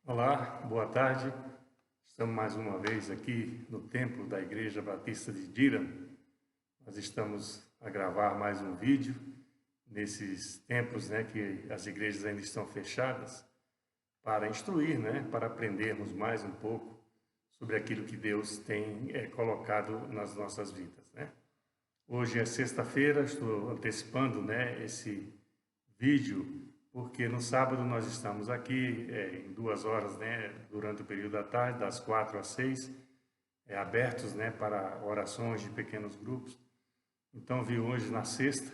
Olá, boa tarde. Estamos mais uma vez aqui no templo da Igreja Batista de Dira. Nós estamos a gravar mais um vídeo nesses tempos, que as igrejas ainda estão fechadas, para instruir, para aprendermos mais um pouco sobre aquilo que Deus tem colocado nas nossas vidas, Hoje é sexta-feira, estou antecipando, esse vídeo, porque no sábado nós estamos aqui em 2 horas, durante o período da tarde, das 4 às 6, abertos, para orações de pequenos grupos. Então, vi hoje na sexta,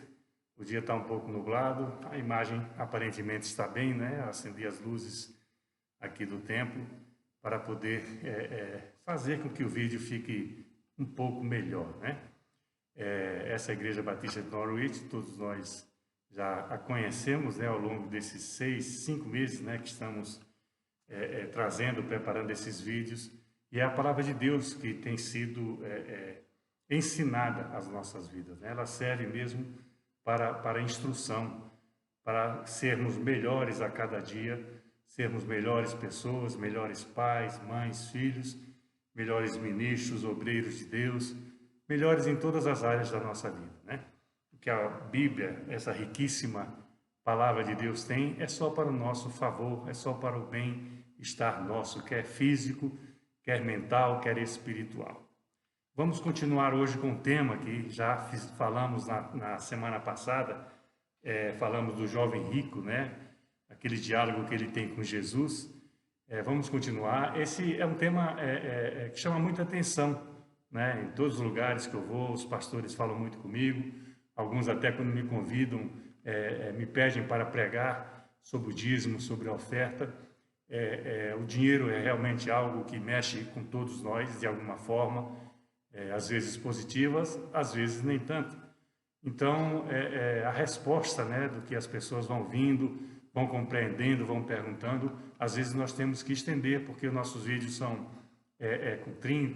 o dia está um pouco nublado, a imagem aparentemente está bem, Acendi as luzes aqui do templo para poder fazer com que o vídeo fique um pouco melhor, Essa é a Igreja Batista de Norwich, todos nós já a conhecemos, ao longo desses 5 meses, que estamos preparando esses vídeos, e é a palavra de Deus que tem sido ensinada às nossas vidas, Ela serve mesmo para instrução, para sermos melhores a cada dia, sermos melhores pessoas, melhores pais, mães, filhos, melhores ministros, obreiros de Deus, melhores em todas as áreas da nossa vida, O que a Bíblia, essa riquíssima palavra de Deus tem, é só para o nosso favor, é só para o bem-estar nosso, quer físico, quer mental, quer espiritual. Vamos continuar hoje com um tema que já falamos na semana passada, falamos do jovem rico, aquele diálogo que ele tem com Jesus. Vamos continuar. Esse é um tema que chama muita atenção, Em todos os lugares que eu vou, os pastores falam muito comigo, alguns até quando me convidam, me pedem para pregar sobre o dízimo, sobre a oferta. O dinheiro é realmente algo que mexe com todos nós, de alguma forma, às vezes positivas, às vezes nem tanto. Então, a resposta do que as pessoas vão vindo, vão compreendendo, vão perguntando, às vezes nós temos que estender, porque os nossos vídeos são com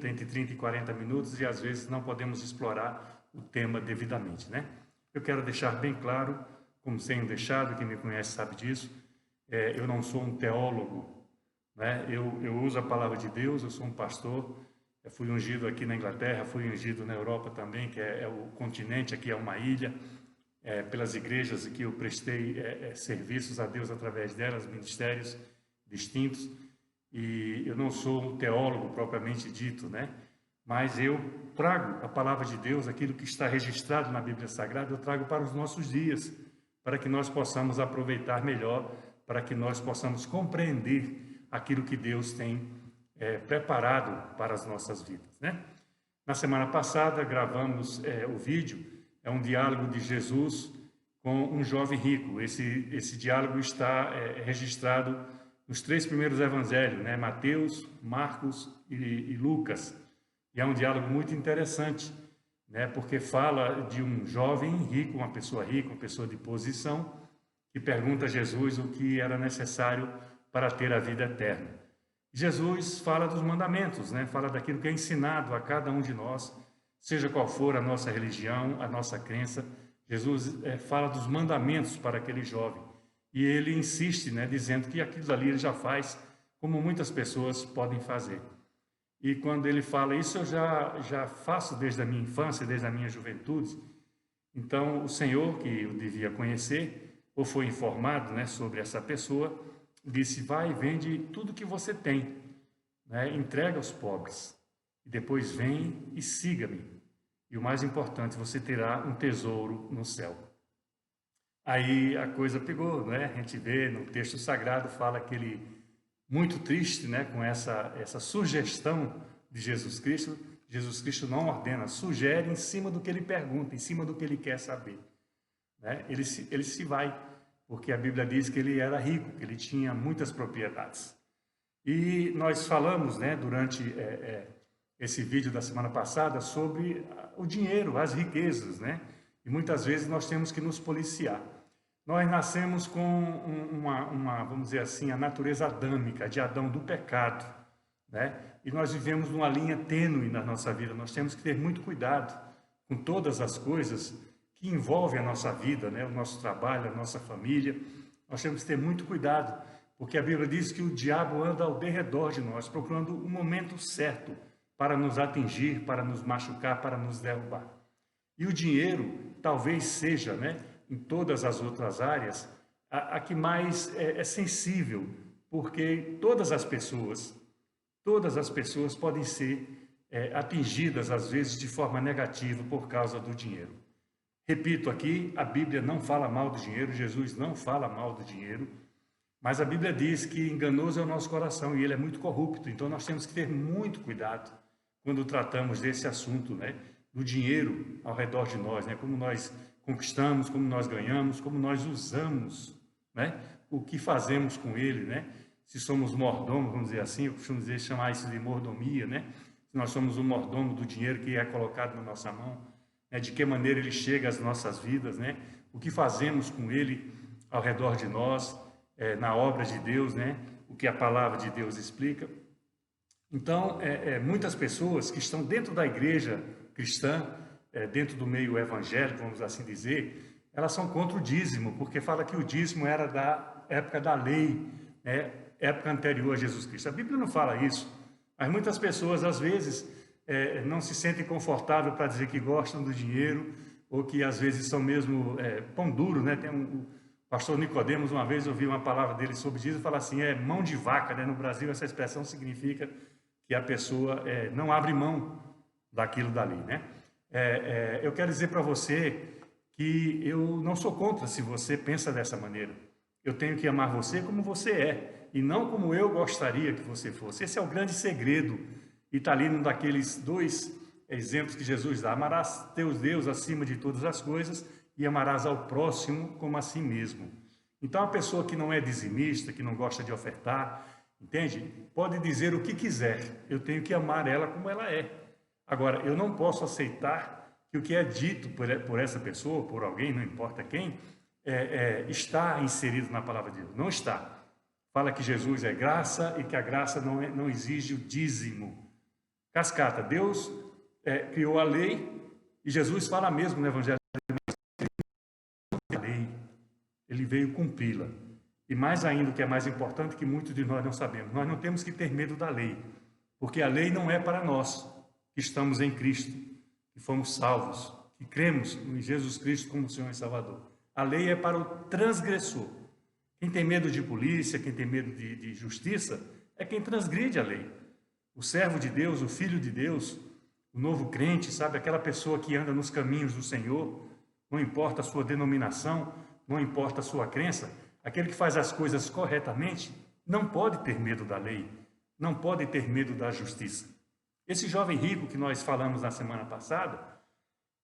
entre 30 e 40 minutos, e às vezes não podemos explorar o tema devidamente, Eu quero deixar bem claro, como tenho deixado, quem me conhece sabe disso, eu não sou um teólogo, Eu uso a palavra de Deus, eu sou um pastor, fui ungido aqui na Inglaterra, fui ungido na Europa também, que é o continente, aqui é uma ilha, pelas igrejas que eu prestei serviços a Deus através delas, ministérios distintos, e eu não sou um teólogo propriamente dito, Mas eu trago a palavra de Deus, aquilo que está registrado na Bíblia Sagrada, eu trago para os nossos dias, para que nós possamos aproveitar melhor, para que nós possamos compreender aquilo que Deus tem preparado para as nossas vidas, Na semana passada gravamos o vídeo, é um diálogo de Jesus com um jovem rico. Esse diálogo está registrado nos 3 primeiros evangelhos, Mateus, Marcos e Lucas. E é um diálogo muito interessante, porque fala de um jovem rico, uma pessoa de posição, que pergunta a Jesus o que era necessário para ter a vida eterna. Jesus fala dos mandamentos, fala daquilo que é ensinado a cada um de nós, seja qual for a nossa religião, a nossa crença. Jesus fala dos mandamentos para aquele jovem. E ele insiste, dizendo que aquilo ali ele já faz, como muitas pessoas podem fazer. E quando ele fala isso, eu já faço desde a minha infância, desde a minha juventude. Então, o Senhor, que eu devia conhecer, ou foi informado sobre essa pessoa, disse: vai e vende tudo que você tem, entrega aos pobres, e depois vem e siga-me. E o mais importante, você terá um tesouro no céu. Aí a coisa pegou, A gente vê no texto sagrado, fala que ele, muito triste, com essa sugestão de Jesus Cristo não ordena, sugere em cima do que ele pergunta, em cima do que ele quer saber. Ele se vai, porque a Bíblia diz que ele era rico, que ele tinha muitas propriedades. E nós falamos, durante esse vídeo da semana passada, sobre o dinheiro, as riquezas, E muitas vezes nós temos que nos policiar. Nós nascemos com vamos dizer assim, a natureza adâmica, de Adão, do pecado, E nós vivemos numa linha tênue na nossa vida. Nós temos que ter muito cuidado com todas as coisas que envolvem a nossa vida, o nosso trabalho, a nossa família. Nós temos que ter muito cuidado, porque a Bíblia diz que o diabo anda ao derredor de nós, procurando o momento certo para nos atingir, para nos machucar, para nos derrubar. E o dinheiro talvez seja, né, em todas as outras áreas, a que mais é sensível, porque todas as pessoas podem ser atingidas, às vezes, de forma negativa por causa do dinheiro. Repito aqui, a Bíblia não fala mal do dinheiro, Jesus não fala mal do dinheiro, mas a Bíblia diz que enganoso é o nosso coração e ele é muito corrupto, então nós temos que ter muito cuidado quando tratamos desse assunto, né, do dinheiro ao redor de nós, né, como nós conquistamos, como nós ganhamos, como nós usamos, né, o que fazemos com ele, né, se somos mordomos, vamos dizer assim, eu costumo dizer, chamar isso de mordomia, né, se nós somos o mordomo do dinheiro que é colocado na nossa mão, né, de que maneira ele chega às nossas vidas, né, o que fazemos com ele ao redor de nós, na obra de Deus, né, o que a palavra de Deus explica. Então, muitas pessoas que estão dentro da igreja cristã, dentro do meio evangélico, vamos assim dizer, elas são contra o dízimo, porque fala que o dízimo era da época da lei, né, época anterior a Jesus Cristo. A Bíblia não fala isso, mas muitas pessoas, às vezes, não se sentem confortáveis para dizer que gostam do dinheiro, ou que às vezes são mesmo pão duro, né? Tem o pastor Nicodemos, uma vez eu ouvi uma palavra dele sobre dízimo, fala assim, mão de vaca, né? No Brasil essa expressão significa que a pessoa não abre mão daquilo dali, né? Eu quero dizer para você que eu não sou contra se você pensa dessa maneira. Eu tenho que amar você como você é, e não como eu gostaria que você fosse. Esse é o grande segredo, e está ali num daqueles 2 exemplos que Jesus dá. Amarás teu Deus acima de todas as coisas e amarás ao próximo como a si mesmo. Então, a pessoa que não é dizimista, que não gosta de ofertar, entende? Pode dizer o que quiser, eu tenho que amar ela como ela é. Agora, eu não posso aceitar que o que é dito por essa pessoa, por alguém, não importa quem, está inserido na palavra de Deus. Não está. Fala que Jesus é graça e que a graça não exige o dízimo. Cascata, Deus criou a lei e Jesus fala mesmo no Evangelho da lei, ele veio cumpri-la. E mais ainda, o que é mais importante, que muitos de nós não sabemos, nós não temos que ter medo da lei, porque a lei não é para nós, que estamos em Cristo, que fomos salvos, que cremos em Jesus Cristo como Senhor e Salvador. A lei é para o transgressor. Quem tem medo de polícia, quem tem medo de justiça, é quem transgride a lei. O servo de Deus, o filho de Deus, o novo crente, sabe? Aquela pessoa que anda nos caminhos do Senhor, não importa a sua denominação, não importa a sua crença, aquele que faz as coisas corretamente, não pode ter medo da lei, não pode ter medo da justiça. Esse jovem rico que nós falamos na semana passada,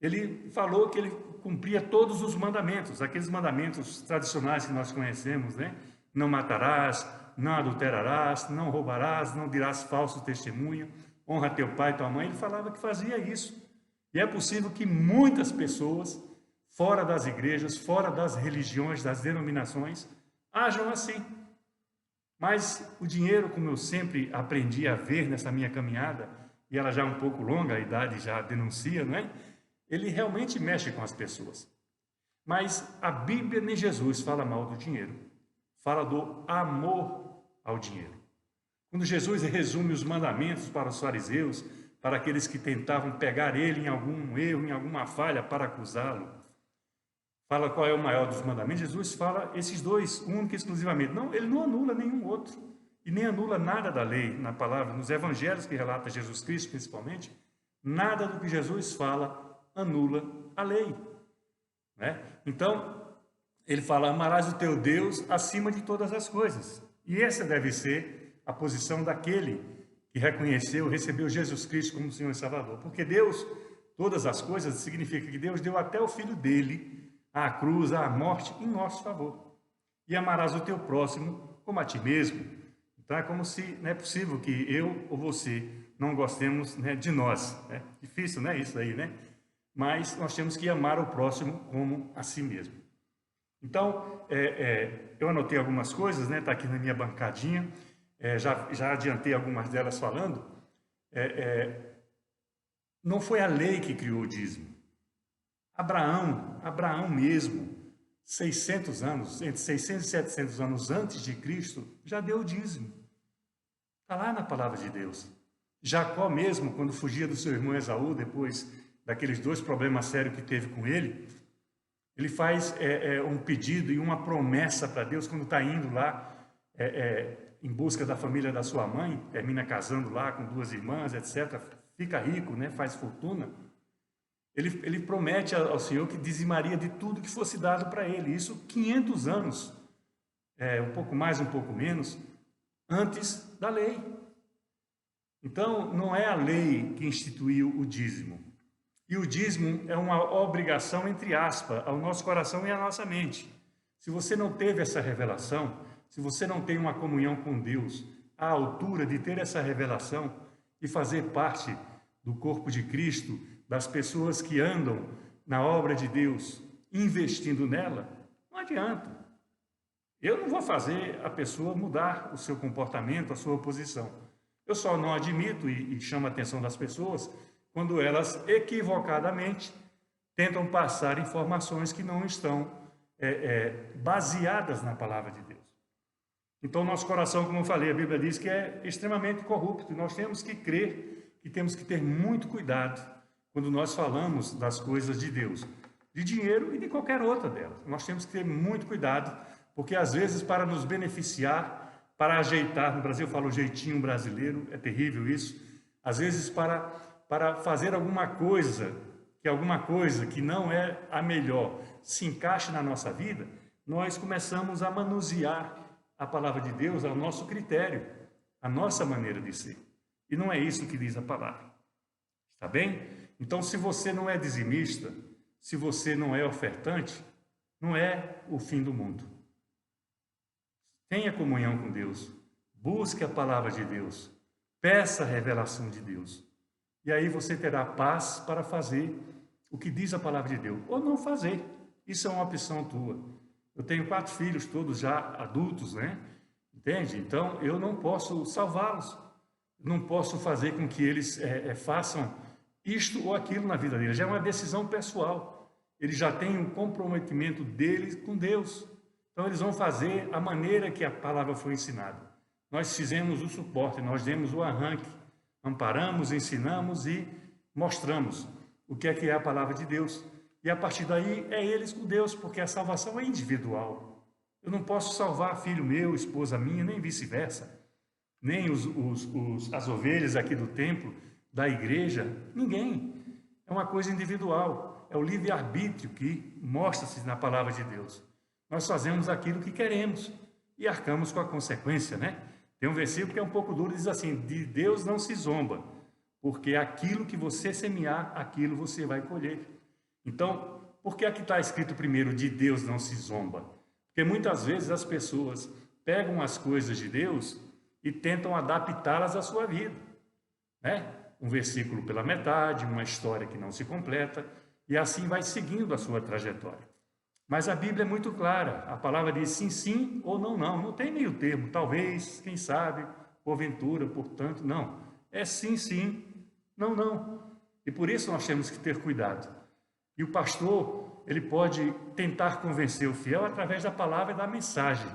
ele falou que ele cumpria todos os mandamentos, aqueles mandamentos tradicionais que nós conhecemos, né? Não matarás, não adulterarás, não roubarás, não dirás falso testemunho, honra teu pai e tua mãe. Ele falava que fazia isso. E é possível que muitas pessoas, fora das igrejas, fora das religiões, das denominações, ajam assim. Mas o dinheiro, como eu sempre aprendi a ver nessa minha caminhada, e ela já é um pouco longa, a idade já denuncia, não é? Ele realmente mexe com as pessoas. Mas a Bíblia nem Jesus fala mal do dinheiro. Fala do amor ao dinheiro. Quando Jesus resume os mandamentos para os fariseus, para aqueles que tentavam pegar ele em algum erro, em alguma falha para acusá-lo, fala qual é o maior dos mandamentos. Jesus fala esses 2, único e exclusivamente. Não, ele não anula nenhum outro. E nem anula nada da lei na palavra. Nos evangelhos que relata Jesus Cristo, principalmente, nada do que Jesus fala anula a lei, né? Então, ele fala, amarás o teu Deus acima de todas as coisas. E essa deve ser a posição daquele que reconheceu, recebeu Jesus Cristo como Senhor e Salvador. Porque Deus, todas as coisas, significa que Deus deu até o Filho dele, à cruz, à morte, em nosso favor. E amarás o teu próximo como a ti mesmo. Então, é como se, não é possível que eu ou você não gostemos, né, de nós. É difícil, né, isso aí, né? Mas nós temos que amar o próximo como a si mesmo. Então, eu anotei algumas coisas, né? Está aqui na minha bancadinha, já adiantei algumas delas falando. Não foi a lei que criou o dízimo. Abraão mesmo, 600 anos, entre 600 e 700 anos antes de Cristo, já deu o dízimo. Está lá na palavra de Deus. Jacó mesmo, quando fugia do seu irmão Esaú, depois daqueles 2 problemas sérios que teve com ele faz um pedido e uma promessa para Deus quando está indo lá em busca da família da sua mãe, termina casando lá com 2 irmãs, etc., fica rico, né, faz fortuna. Ele promete ao Senhor que dizimaria de tudo que fosse dado para ele. Isso 500 anos, um pouco mais, um pouco menos, antes da lei. Então, não é a lei que instituiu o dízimo. E o dízimo é uma obrigação, entre aspas, ao nosso coração e à nossa mente. Se você não teve essa revelação, se você não tem uma comunhão com Deus à altura de ter essa revelação e fazer parte do corpo de Cristo, das pessoas que andam na obra de Deus, investindo nela, não adianta. Eu não vou fazer a pessoa mudar o seu comportamento, a sua posição. Eu só não admito e chamo a atenção das pessoas quando elas equivocadamente tentam passar informações que não estão baseadas na palavra de Deus. Então, nosso coração, como eu falei, a Bíblia diz que é extremamente corrupto. E nós temos que crer e temos que ter muito cuidado quando nós falamos das coisas de Deus, de dinheiro e de qualquer outra delas. Nós temos que ter muito cuidado, porque às vezes para nos beneficiar, para ajeitar, no Brasil eu falo jeitinho brasileiro, é terrível isso, às vezes para fazer alguma coisa que não é a melhor se encaixe na nossa vida, nós começamos a manusear a palavra de Deus ao nosso critério, a nossa maneira de ser. E não é isso que diz a palavra. Está bem? Então, se você não é dizimista, se você não é ofertante, não é o fim do mundo. Tenha comunhão com Deus, busque a palavra de Deus, peça a revelação de Deus. E aí você terá paz para fazer o que diz a palavra de Deus, ou não fazer. Isso é uma opção tua. Eu tenho 4 filhos, todos já adultos, né? Entende? Então, eu não posso salvá-los. Não posso fazer com que eles façam isto ou aquilo na vida deles. Já é uma decisão pessoal. Eles já têm um comprometimento deles com Deus. Então, eles vão fazer a maneira que a palavra foi ensinada. Nós fizemos o suporte, nós demos o arranque, amparamos, ensinamos e mostramos o que é a palavra de Deus. E a partir daí é eles com Deus, porque a salvação é individual. Eu não posso salvar filho meu, esposa minha, nem vice-versa. Nem as ovelhas aqui do templo, da igreja, ninguém. É uma coisa individual. É o livre-arbítrio que mostra-se na palavra de Deus. Nós fazemos aquilo que queremos e arcamos com a consequência, né? Tem um versículo que é um pouco duro, diz assim: de Deus não se zomba, porque aquilo que você semear, aquilo você vai colher. Então, por que aqui está escrito primeiro, de Deus não se zomba? Porque muitas vezes as pessoas pegam as coisas de Deus e tentam adaptá-las à sua vida, né? Um versículo pela metade, uma história que não se completa, e assim vai seguindo a sua trajetória. Mas a Bíblia é muito clara, a palavra diz sim, sim ou não, não. Não tem meio termo, talvez, quem sabe, porventura, portanto, não. É sim, sim, não, não. E por isso nós temos que ter cuidado. E o pastor, ele pode tentar convencer o fiel através da palavra e da mensagem,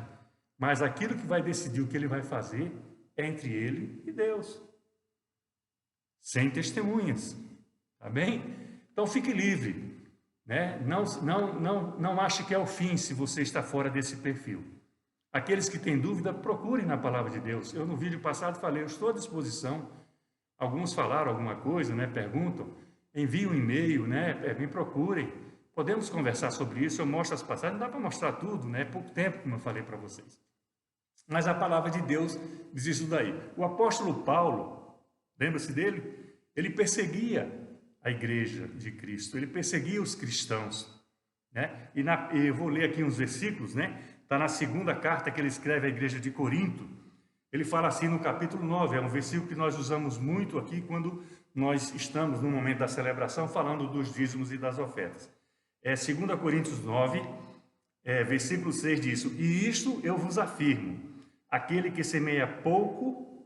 mas aquilo que vai decidir o que ele vai fazer é entre ele e Deus. Sem testemunhas, tá bem? Então fique livre, né? Não ache que é o fim se você está fora desse perfil. Aqueles que têm dúvida, procurem na palavra de Deus. Eu no vídeo passado falei, eu estou à disposição. Alguns falaram alguma coisa, né? Perguntam, enviem um e-mail, né? Me procurem. Podemos conversar sobre isso, eu mostro as passagens, não dá para mostrar tudo, né? Pouco tempo, como eu falei para vocês. Mas a palavra de Deus diz isso daí. O apóstolo Paulo, lembra-se dele? Ele perseguia a igreja de Cristo, ele perseguia os cristãos, né? E eu vou ler aqui uns versículos, né? Está na 2ª carta que ele escreve à igreja de Corinto. Ele fala assim no capítulo 9, é um versículo que nós usamos muito aqui quando nós estamos no momento da celebração falando dos dízimos e das ofertas. 2 Coríntios 9, versículo 6 diz: e isto eu vos afirmo, aquele que semeia pouco,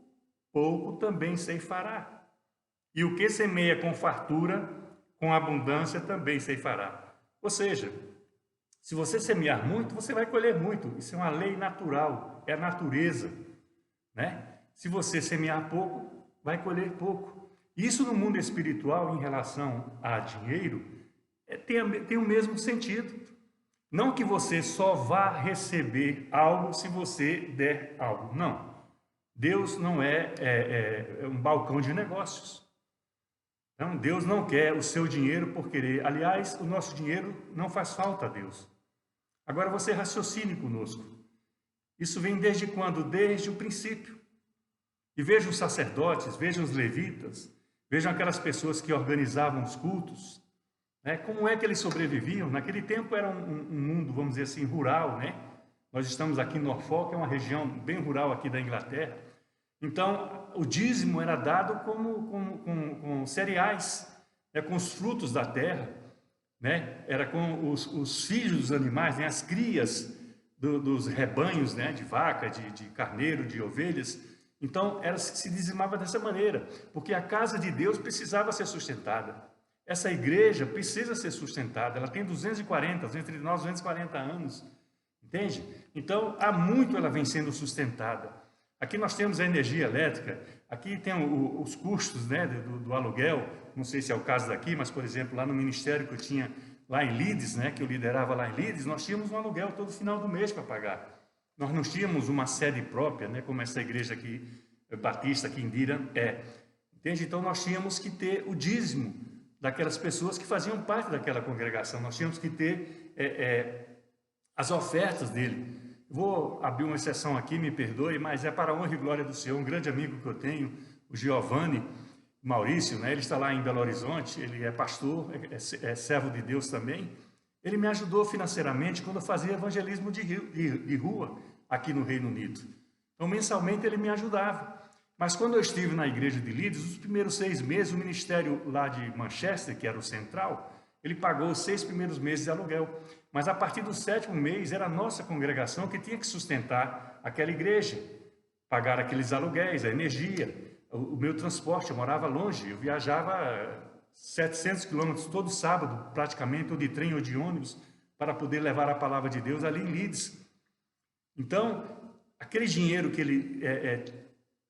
pouco também ceifará. E o que semeia com fartura, com abundância também ceifará. Ou seja, Se você semear muito, você vai colher muito. Isso é uma lei natural, é a natureza, né? Se você semear pouco, vai colher pouco. Isso no mundo espiritual, em relação a dinheiro, tem o mesmo sentido. Não que você só vá receber algo se você der algo. Não. Deus não é um balcão de negócios. Então, Deus não quer o seu dinheiro por querer. Aliás, o nosso dinheiro não faz falta a Deus. Agora você raciocine conosco. Isso vem desde quando? Desde o princípio. E veja os sacerdotes, veja os levitas, vejam aquelas pessoas que organizavam os cultos, né? Como é que eles sobreviviam? Naquele tempo era um mundo, vamos dizer assim, rural, né? Nós estamos aqui em Norfolk, é uma região bem rural aqui da Inglaterra. Então, o dízimo era dado com cereais, né? Com os frutos da terra, né? Era com os filhos dos animais, né? As crias dos rebanhos, né? De vaca, de carneiro, de ovelhas. Então, se dizimava dessa maneira, porque a casa de Deus precisava ser sustentada. Essa igreja precisa ser sustentada, ela tem entre nós 240 anos, entende? Então, há muito ela vem sendo sustentada. Aqui nós temos a energia elétrica, aqui tem os custos, né, do aluguel, não sei se é o caso daqui, mas, por exemplo, lá no ministério que eu tinha lá em Leeds, né, que eu liderava lá em Leeds, nós tínhamos um aluguel todo final do mês para pagar. Nós não tínhamos uma sede própria, né, como essa igreja aqui, Batista, aqui em Durham, entende? Então, nós tínhamos que ter o dízimo daquelas pessoas que faziam parte daquela congregação. Nós tínhamos que ter as ofertas dele. Vou abrir uma exceção aqui, me perdoe, mas é para a honra e glória do Senhor. Um grande amigo que eu tenho, o Giovanni Maurício, né? Ele está lá em Belo Horizonte, ele é pastor, é servo de Deus também. Ele me ajudou financeiramente quando eu fazia evangelismo de rua aqui no Reino Unido. Então, mensalmente, ele me ajudava. Mas quando eu estive na igreja de Leeds, os primeiros 6 meses, o ministério lá de Manchester, que era o central, ele pagou os 6 primeiros meses de aluguel. Mas a partir do 7º mês, era a nossa congregação que tinha que sustentar aquela igreja, pagar aqueles aluguéis, a energia, o meu transporte. Eu morava longe, eu viajava 700 quilômetros todo sábado, praticamente, ou de trem ou de ônibus, para poder levar a palavra de Deus ali em Leeds. Então, aquele dinheiro que ele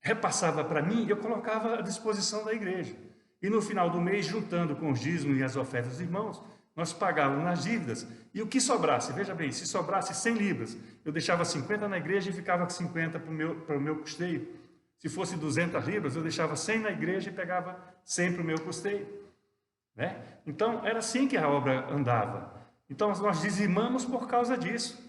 repassava para mim, eu colocava à disposição da igreja. E no final do mês, juntando com os dízimos e as ofertas dos irmãos, nós pagávamos as dívidas. E o que sobrasse, veja bem, se sobrasse 100 libras, eu deixava 50 na igreja e ficava com 50 para o meu custeio. Se fosse 200 libras, eu deixava 100 na igreja e pegava 100 para o meu custeio. Né? Então, era assim que a obra andava. Então, nós dizimamos por causa disso.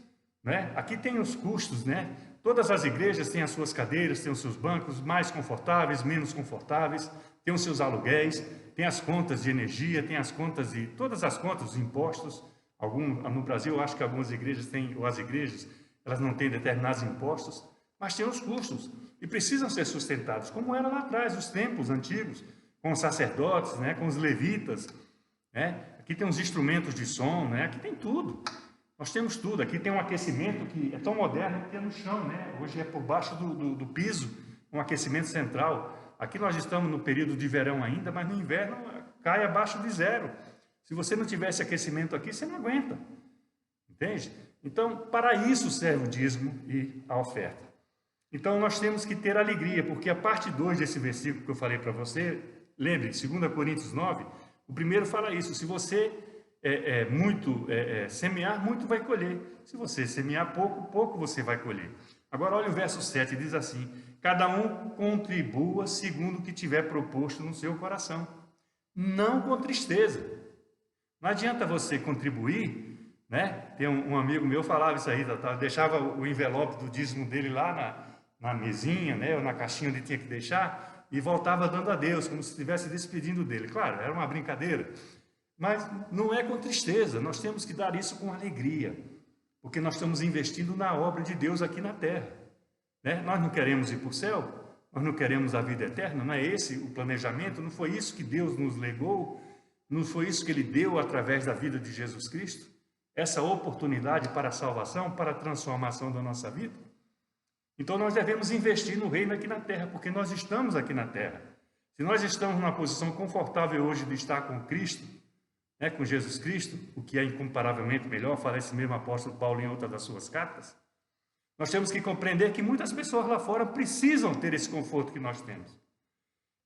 Né? Aqui tem os custos, né? Todas as igrejas têm as suas cadeiras, têm os seus bancos, mais confortáveis, menos confortáveis, têm os seus aluguéis, tem as contas de energia, tem as contas de todas as contas, os impostos. No Brasil, eu acho que algumas igrejas têm, ou as igrejas, elas não têm determinados impostos, mas tem os custos e precisam ser sustentados, como era lá atrás, os tempos antigos, com os sacerdotes, né, com os levitas. Né? Aqui tem os instrumentos de som, né? Aqui tem tudo. Nós temos tudo. Aqui tem um aquecimento que é tão moderno que é no chão, né? Hoje é por baixo do piso, um aquecimento central. Aqui nós estamos no período de verão ainda, mas no inverno cai abaixo de 0. Se você não tivesse aquecimento aqui, você não aguenta. Entende? Então, para isso serve o dízimo e a oferta. Então, nós temos que ter alegria, porque a parte 2 desse versículo que eu falei para você, lembre, 2 Coríntios 9, o primeiro fala isso: se você semear, muito vai colher. Se você semear pouco, pouco você vai colher. Agora, olha o verso 7, diz assim: cada um contribua segundo o que tiver proposto no seu coração, não com tristeza. Não adianta você contribuir, né? Tem um amigo meu falava isso aí, deixava o envelope do dízimo dele lá na mesinha, né? Ou na caixinha onde tinha que deixar, e voltava dando a Deus, como se estivesse despedindo dele. Claro, era uma brincadeira, mas não é com tristeza. Nós temos que dar isso com alegria, porque nós estamos investindo na obra de Deus aqui na terra. Né? Nós não queremos ir para o céu, nós não queremos a vida eterna, não é esse o planejamento, não foi isso que Deus nos legou, não foi isso que Ele deu através da vida de Jesus Cristo? Essa oportunidade para a salvação, para a transformação da nossa vida? Então nós devemos investir no reino aqui na terra, porque nós estamos aqui na terra. Se nós estamos numa posição confortável hoje de estar com Cristo, né, com Jesus Cristo, o que é incomparavelmente melhor, fala esse mesmo apóstolo Paulo em outra das suas cartas. Nós temos que compreender que muitas pessoas lá fora precisam ter esse conforto que nós temos.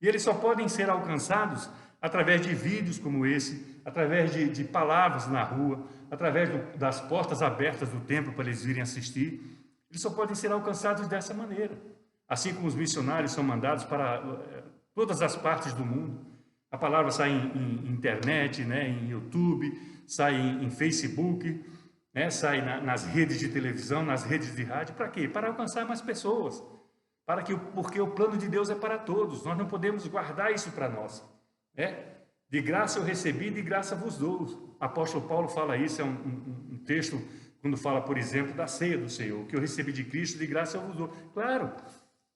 E eles só podem ser alcançados através de vídeos como esse, através de palavras na rua, através das portas abertas do templo para eles virem assistir. Eles só podem ser alcançados dessa maneira. Assim como os missionários são mandados para todas as partes do mundo. A palavra sai em internet, né, em YouTube, sai em Facebook, né, sai nas redes de televisão, nas redes de rádio. Para quê? Para alcançar mais pessoas. Porque o plano de Deus é para todos. Nós não podemos guardar isso para nós. Né? De graça eu recebi, de graça vos dou. O apóstolo Paulo fala isso, é um texto quando fala, por exemplo, da ceia do Senhor. O que eu recebi de Cristo, de graça eu vos dou. Claro,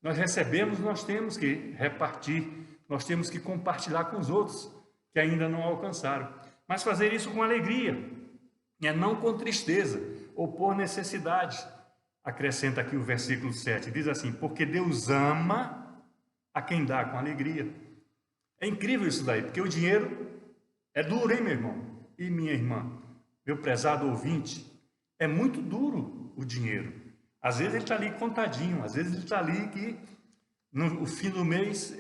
nós recebemos, nós temos que repartir, nós temos que compartilhar com os outros que ainda não alcançaram. Mas fazer isso com alegria, não com tristeza ou por necessidade. Acrescenta aqui o versículo 7, diz assim: porque Deus ama a quem dá com alegria. É incrível isso daí, porque o dinheiro é duro, hein, meu irmão? E minha irmã, meu prezado ouvinte, é muito duro o dinheiro. Às vezes ele está ali contadinho, às vezes ele está ali que no fim do mês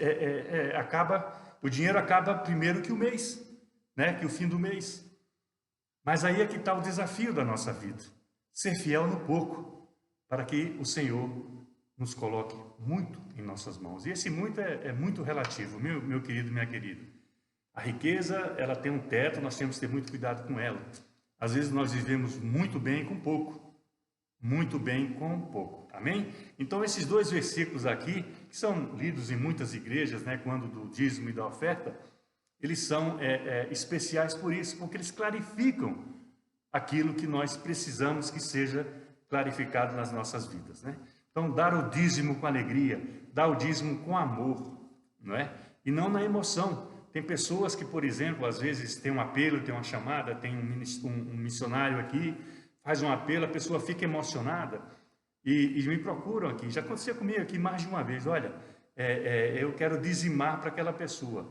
o dinheiro acaba primeiro que o mês, né? Que o fim do mês. Mas aí é que está o desafio da nossa vida, ser fiel no pouco, para que o Senhor nos coloque muito em nossas mãos. E esse muito é muito relativo, meu querido, minha querida. A riqueza, ela tem um teto, nós temos que ter muito cuidado com ela. Às vezes nós vivemos muito bem com pouco, muito bem com pouco, amém? Então esses dois versículos aqui, que são lidos em muitas igrejas, né, quando do dízimo e da oferta, eles são especiais por isso, porque eles clarificam aquilo que nós precisamos que seja clarificado nas nossas vidas, né? Então, dar o dízimo com alegria, dar o dízimo com amor, não é? E não na emoção. Tem pessoas que, por exemplo, às vezes tem um apelo, tem uma chamada, tem um missionário aqui, faz um apelo, a pessoa fica emocionada e me procuram aqui. Já aconteceu comigo aqui mais de uma vez. Olha, eu quero dizimar para aquela pessoa.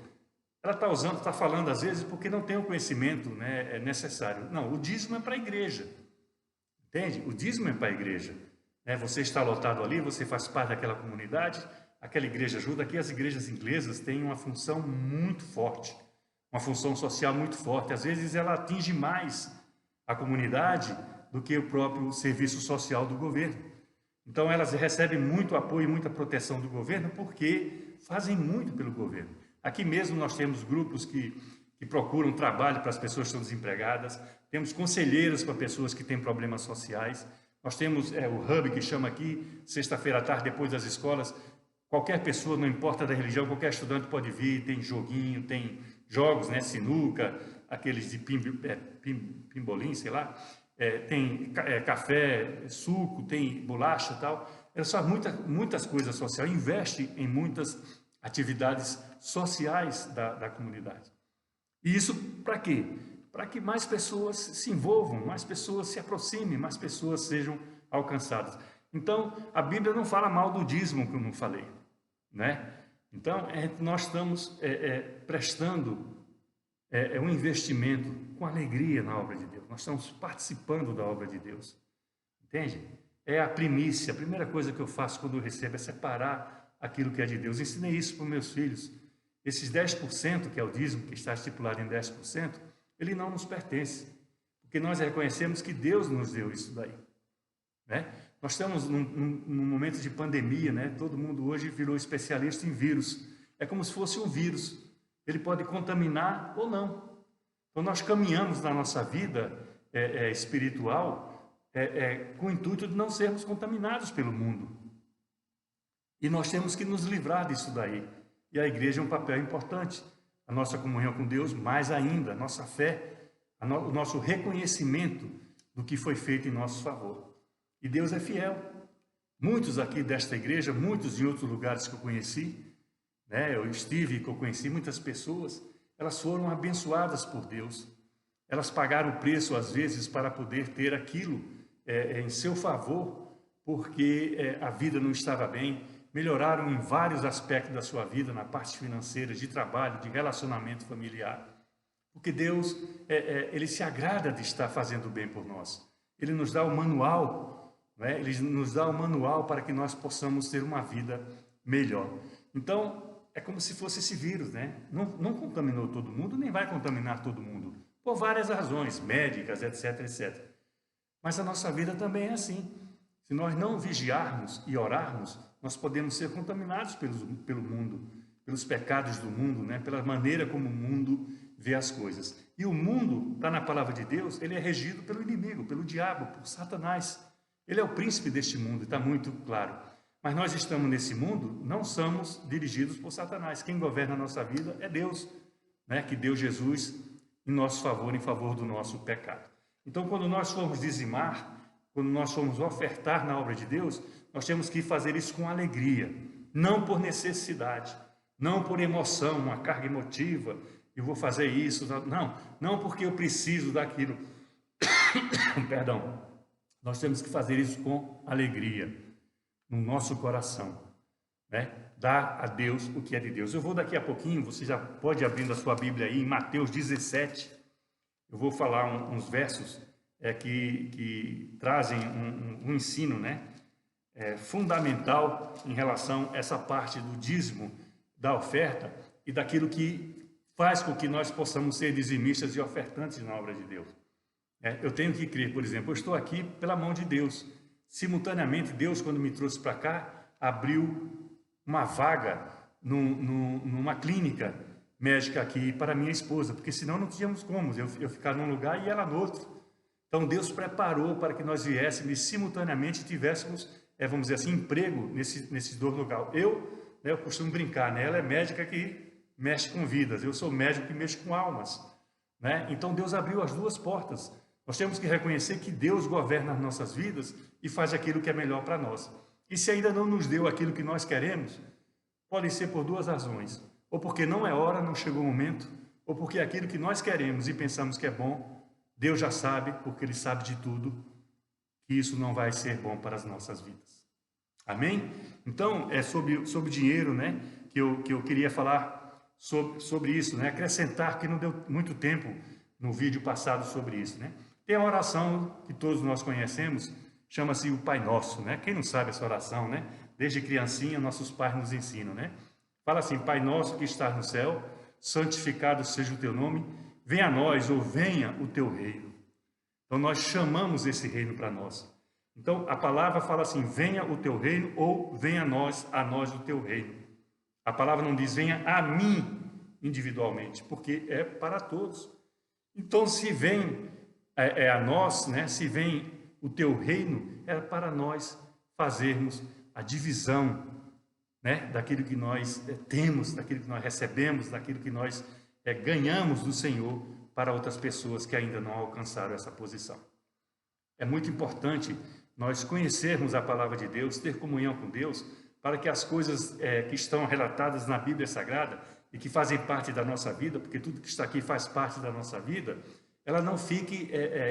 Ela está falando às vezes porque não tem o conhecimento, né, necessário. Não, o dízimo é para a igreja. Entende? O dízimo é para a igreja. Você está lotado ali, você faz parte daquela comunidade, aquela igreja ajuda. Aqui as igrejas inglesas têm uma função muito forte, uma função social muito forte. Às vezes ela atinge mais a comunidade do que o próprio serviço social do governo. Então elas recebem muito apoio e muita proteção do governo porque fazem muito pelo governo. Aqui mesmo nós temos grupos que procuram trabalho para as pessoas que estão desempregadas, temos conselheiros para pessoas que têm problemas sociais, nós temos o Hub que chama aqui, sexta-feira à tarde, depois das escolas, qualquer pessoa, não importa da religião, qualquer estudante pode vir, tem joguinho, tem jogos, né, sinuca, aqueles de pimbolim, sei lá, tem café, suco, tem bolacha e tal, é só muitas coisas sociais, investe em muitas atividades sociais da comunidade. E isso para quê? Para que mais pessoas se envolvam, mais pessoas se aproximem, mais pessoas sejam alcançadas. Então, a Bíblia não fala mal do dízimo, que eu não falei, né? Então, nós estamos prestando um investimento com alegria na obra de Deus. Nós estamos participando da obra de Deus, entende? É a primícia. A primeira coisa que eu faço quando eu recebo é separar aquilo que é de Deus. Ensinei isso para os meus filhos. Esses 10%, que é o dízimo, que está estipulado em 10%, ele não nos pertence, porque nós reconhecemos que Deus nos deu isso daí, né? Nós estamos num momento de pandemia, né? Todo mundo hoje virou especialista em vírus. É como se fosse um vírus. Ele pode contaminar ou não. Então nós caminhamos na nossa vida espiritual com o intuito de não sermos contaminados pelo mundo. E nós temos que nos livrar disso daí. E a igreja é um papel importante. A nossa comunhão com Deus, mais ainda, a nossa fé, o nosso reconhecimento do que foi feito em nosso favor. E Deus é fiel. Muitos aqui desta igreja, muitos em outros lugares que eu conheci, né, eu estive, que eu conheci muitas pessoas, elas foram abençoadas por Deus. Elas pagaram o preço, às vezes, para poder ter aquilo em seu favor, porque a vida não estava bem. Melhoraram em vários aspectos da sua vida, na parte financeira, de trabalho, de relacionamento familiar. Porque Deus, Ele se agrada de estar fazendo o bem por nós. Ele nos dá o manual, né? Ele nos dá o manual para que nós possamos ter uma vida melhor. Então, é como se fosse esse vírus, né? Não contaminou todo mundo, nem vai contaminar todo mundo, por várias razões, médicas, etc, etc. Mas a nossa vida também é assim. Se nós não vigiarmos e orarmos, nós podemos ser contaminados pelo mundo, pelos pecados do mundo, né? Pela maneira como o mundo vê as coisas. E o mundo, está na palavra de Deus, ele é regido pelo inimigo, pelo diabo, por Satanás. Ele é o príncipe deste mundo, está muito claro. Mas nós estamos nesse mundo, não somos dirigidos por Satanás. Quem governa a nossa vida é Deus, né? Que deu Jesus em nosso favor, em favor do nosso pecado. Então, quando nós formos dizimar, quando nós formos ofertar na obra de Deus, nós temos que fazer isso com alegria, não por necessidade, não por emoção, uma carga emotiva, eu vou fazer isso, não porque eu preciso daquilo. Perdão. Nós temos que fazer isso com alegria, no nosso coração, né? Dar a Deus o que é de Deus. Eu vou daqui a pouquinho, você já pode abrir a sua Bíblia aí, em Mateus 17, eu vou falar uns versos que trazem um ensino, né? Fundamental em relação a essa parte do dízimo, da oferta e daquilo que faz com que nós possamos ser dizimistas e ofertantes na obra de Deus. Eu tenho que crer, por exemplo, eu estou aqui pela mão de Deus. Simultaneamente, Deus, quando me trouxe para cá, abriu uma vaga numa clínica médica aqui para minha esposa, porque senão não tínhamos como eu ficar num lugar e ela no outro. Então, Deus preparou para que nós viéssemos e simultaneamente tivéssemos, vamos dizer assim, emprego nesses dois lugares. Eu costumo brincar, né? Ela é médica que mexe com vidas, eu sou médico que mexe com almas, né? Então, Deus abriu as duas portas. Nós temos que reconhecer que Deus governa as nossas vidas e faz aquilo que é melhor para nós. E se ainda não nos deu aquilo que nós queremos, pode ser por duas razões. Ou porque não é hora, não chegou o momento, ou porque aquilo que nós queremos e pensamos que é bom, Deus já sabe, porque Ele sabe de tudo, que isso não vai ser bom para as nossas vidas. Amém? Então, é sobre dinheiro, né, que eu queria falar sobre isso, né? Acrescentar, que não deu muito tempo no vídeo passado sobre isso, né? Tem a oração que todos nós conhecemos, chama-se o Pai Nosso, né? Quem não sabe essa oração, né? Desde criancinha, nossos pais nos ensinam, né? Fala assim: Pai Nosso que estás no céu, santificado seja o teu nome, venha a nós, ou venha o teu reino. Então, nós chamamos esse reino para nós. Então, a palavra fala assim: venha o teu reino, ou venha a nós o teu reino. A palavra não diz venha a mim individualmente, porque é para todos. Então, se vem a nós, né? Se vem o teu reino, é para nós fazermos a divisão, né? Daquilo que nós temos, daquilo que nós recebemos, daquilo que nós ganhamos do Senhor para outras pessoas que ainda não alcançaram essa posição. É muito importante nós conhecermos a palavra de Deus, ter comunhão com Deus, para que as coisas que estão relatadas na Bíblia Sagrada e que fazem parte da nossa vida, porque tudo que está aqui faz parte da nossa vida, ela não fique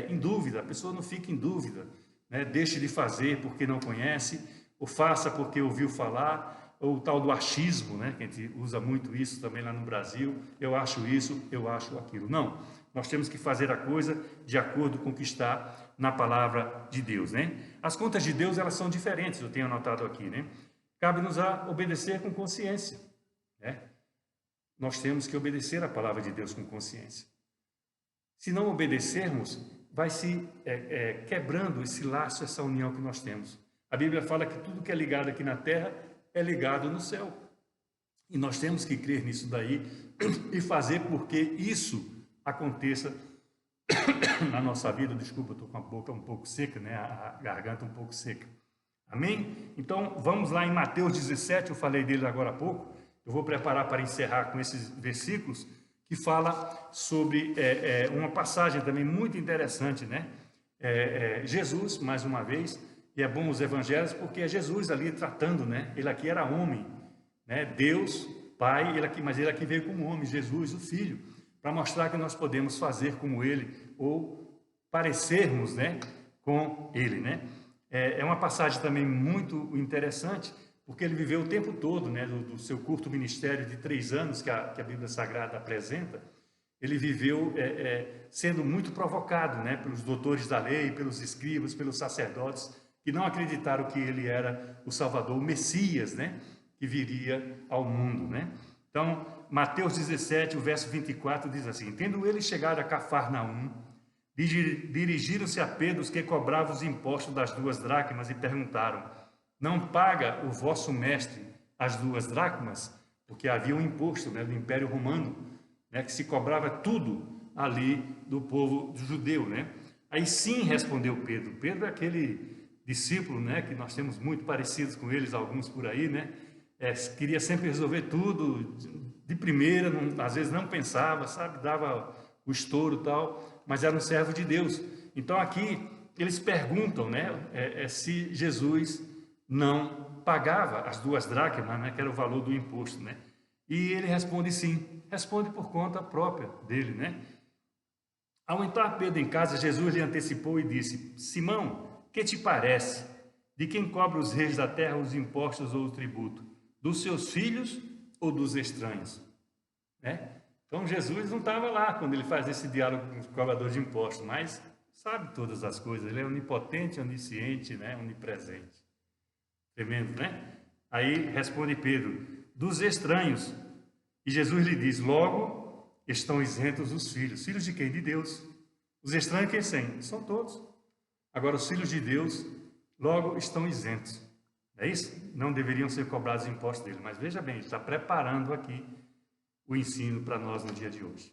em dúvida, a pessoa não fique em dúvida, né? Deixe de fazer porque não conhece, ou faça porque ouviu falar, ou o tal do achismo, né? Que a gente usa muito isso também lá no Brasil, eu acho isso, eu acho aquilo. Não, nós temos que fazer a coisa de acordo com o que está na palavra de Deus, né? As contas de Deus, elas são diferentes, eu tenho anotado aqui, né? Cabe-nos a obedecer com consciência, né? Nós temos que obedecer a palavra de Deus com consciência. Se não obedecermos, vai se quebrando esse laço, essa união que nós temos. A Bíblia fala que tudo que é ligado aqui na terra é ligado no céu. E nós temos que crer nisso daí e fazer porque isso aconteça na nossa vida. Desculpa, eu estou com a boca um pouco seca, né? A garganta um pouco seca. Amém? Então, vamos lá em Mateus 17, eu falei dele agora há pouco. Eu vou preparar para encerrar com esses versículos que fala sobre uma passagem também muito interessante, né? Jesus, mais uma vez, e é bom os evangelhos porque é Jesus ali tratando, né? Ele aqui era homem, né? Deus, Pai, mas ele aqui veio como homem, Jesus, o Filho, para mostrar que nós podemos fazer como ele ou parecermos, né, com ele, né? É uma passagem também muito interessante, porque ele viveu o tempo todo, né, do seu curto ministério de 3 anos que a Bíblia Sagrada apresenta. ele viveu sendo muito provocado, né, pelos doutores da lei, pelos escribas, pelos sacerdotes, que não acreditaram que ele era o Salvador, o Messias, né, que viria ao mundo, né? Então, Mateus 17, o verso 24 diz assim: tendo ele chegado a Cafarnaum, dirigiram-se a Pedro os que cobravam os impostos das 2 dracmas e perguntaram: não paga o vosso mestre as 2 dracmas? Porque havia um imposto, né, do Império Romano, né, que se cobrava tudo ali do povo judeu, né? Aí sim, respondeu Pedro. Pedro é aquele discípulo, né, que nós temos muito parecidos com eles, alguns por aí, né? Queria sempre resolver tudo de primeira, às vezes não pensava, sabe? Dava o estouro e tal, mas era um servo de Deus. Então aqui eles perguntam, né, se Jesus não pagava as 2 dracmas, né, que era o valor do imposto, né? E ele responde sim, responde por conta própria dele, né? Ao entrar Pedro em casa, Jesus lhe antecipou e disse: Simão, que te parece? De quem cobra os reis da terra os impostos ou o tributo? Dos seus filhos ou dos estranhos? Né? Então Jesus não estava lá quando ele faz esse diálogo com os cobradores de impostos, mas sabe todas as coisas, ele é onipotente, onisciente, né? Onipresente. Tremendo, né? Aí responde Pedro: dos estranhos. E Jesus lhe diz: logo estão isentos os filhos. Filhos de quem? De Deus. Os estranhos quem são todos. Agora os filhos de Deus logo estão isentos. É isso? Não deveriam ser cobrados impostos dele. Mas veja bem, ele está preparando aqui o ensino para nós no dia de hoje.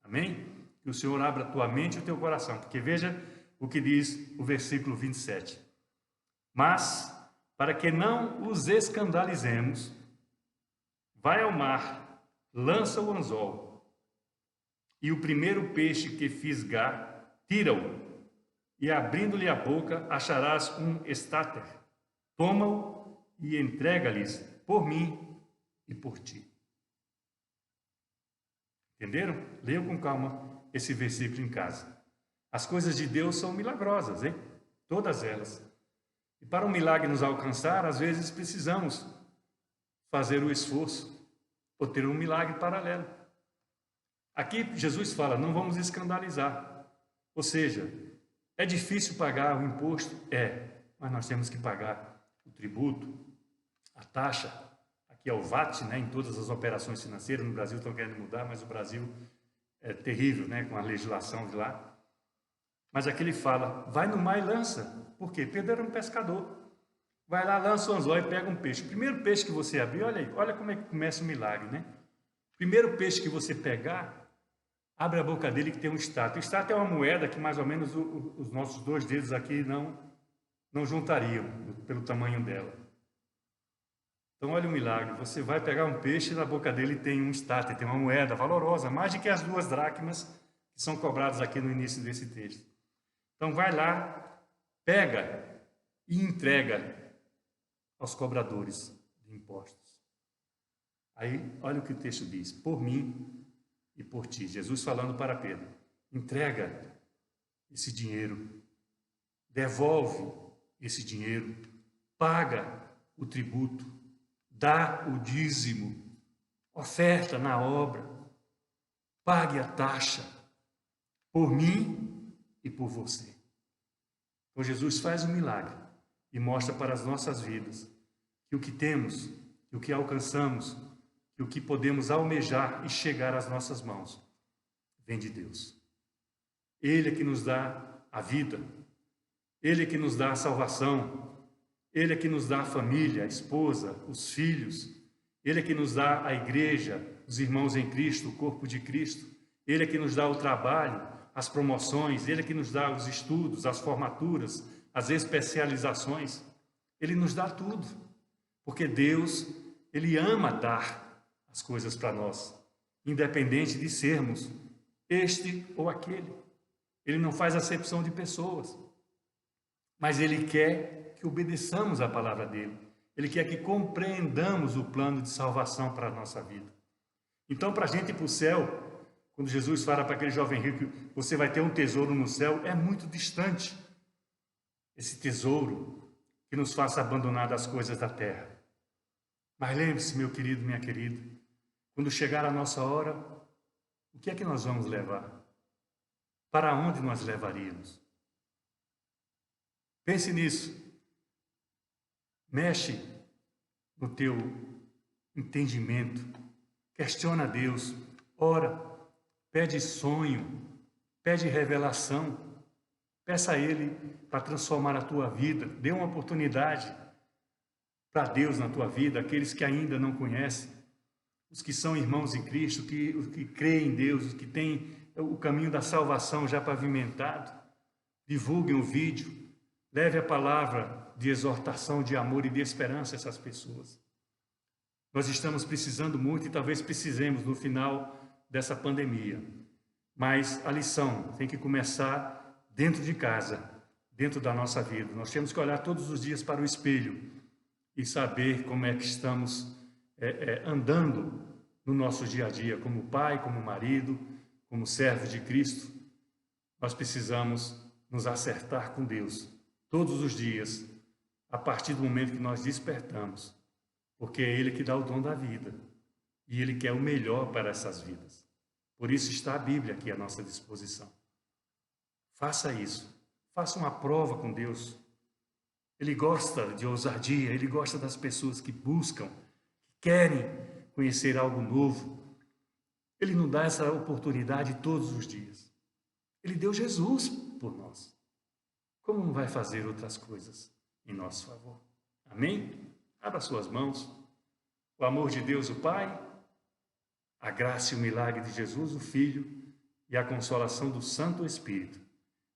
Amém? Que o Senhor abra a tua mente e o teu coração. Porque veja o que diz o versículo 27. Mas, para que não os escandalizemos, vai ao mar, lança o anzol, e o primeiro peixe que fisgar, tira-o, e abrindo-lhe a boca, acharás um estáter. Toma-o e entrega-lhes por mim e por ti. Entenderam? Leiam com calma esse versículo em casa. As coisas de Deus são milagrosas, hein? Todas elas. E para um milagre nos alcançar, às vezes precisamos fazer o esforço ou ter um milagre paralelo. Aqui Jesus fala: não vamos escandalizar. Ou seja, é difícil pagar o imposto? Mas nós temos que pagar o tributo, a taxa. Aqui é o VAT, né, em todas as operações financeiras. No Brasil estão querendo mudar, mas o Brasil é terrível, né, com a legislação de lá. Mas aqui ele fala: vai no mar e lança. Por quê? Pedro era um pescador. Vai lá, lança o anzol e pega um peixe. O primeiro peixe que você abrir, olha aí, olha como é que começa o milagre, né? O primeiro peixe que você pegar, abre a boca dele que tem um estátua. O estátua é uma moeda que mais ou menos os nossos 2 dedos aqui não juntariam, pelo tamanho dela. Então olha o milagre, você vai pegar um peixe e na boca dele tem um estátua, tem uma moeda valorosa, mais do que as 2 dracmas que são cobradas aqui no início desse texto. Então vai lá, pega e entrega aos cobradores de impostos. Aí, olha o que o texto diz: por mim e por ti. Jesus falando para Pedro: entrega esse dinheiro, devolve esse dinheiro, paga o tributo, dá o dízimo, oferta na obra, pague a taxa, por mim e por você. Então Jesus faz um milagre e mostra para as nossas vidas que o que temos, que o que alcançamos, que o que podemos almejar e chegar às nossas mãos, vem de Deus. Ele é que nos dá a vida, Ele é que nos dá a salvação, Ele é que nos dá a família, a esposa, os filhos, Ele é que nos dá a igreja, os irmãos em Cristo, o corpo de Cristo, Ele é que nos dá o trabalho, as promoções, Ele é que nos dá os estudos, as formaturas, as especializações. Ele nos dá tudo, porque Deus, Ele ama dar as coisas para nós, independente de sermos este ou aquele. Ele não faz acepção de pessoas, mas Ele quer que obedeçamos a palavra dEle. Ele quer que compreendamos o plano de salvação para a nossa vida. Então, para a gente ir para o céu, quando Jesus fala para aquele jovem rico: você vai ter um tesouro no céu, é muito distante esse tesouro que nos faça abandonar das coisas da terra. Mas lembre-se, meu querido, minha querida, quando chegar a nossa hora, O que é que nós vamos levar? Para onde nós levaríamos? Pense nisso. Mexe no teu entendimento. Questiona a Deus. Ora. Pede sonho. Pede revelação. Peça a Ele para transformar a tua vida. Dê uma oportunidade para Deus na tua vida, aqueles que ainda não conhecem, os que são irmãos em Cristo, os que creem em Deus, os que têm o caminho da salvação já pavimentado. Divulguem o vídeo, leve a palavra de exortação, de amor e de esperança a essas pessoas. Nós estamos precisando muito e talvez precisemos no final dessa pandemia. Mas a lição tem que começar dentro de casa, dentro da nossa vida. Nós temos que olhar todos os dias para o espelho e saber como é que estamos andando no nosso dia a dia, como pai, como marido, como servo de Cristo. Nós precisamos nos acertar com Deus todos os dias, a partir do momento que nós despertamos, porque é Ele que dá o dom da vida e Ele quer o melhor para essas vidas. Por isso está a Bíblia aqui à nossa disposição. Faça isso, faça uma prova com Deus. Ele gosta de ousadia, Ele gosta das pessoas que buscam, que querem conhecer algo novo. Ele nos dá essa oportunidade todos os dias. Ele deu Jesus por nós. Como não vai fazer outras coisas em nosso favor? Amém? Abra suas mãos. O amor de Deus, o Pai, a graça e o milagre de Jesus, o Filho, e a consolação do Santo Espírito,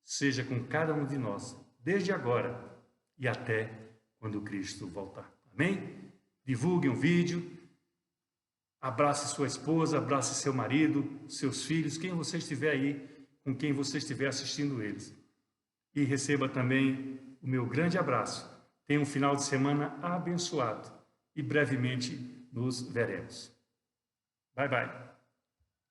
seja com cada um de nós, desde agora e até quando Cristo voltar. Amém? Divulgue um vídeo, abrace sua esposa, abrace seu marido, seus filhos, quem você estiver aí, com quem você estiver assistindo eles. E receba também o meu grande abraço. Tenha um final de semana abençoado e brevemente nos veremos. Bye, bye.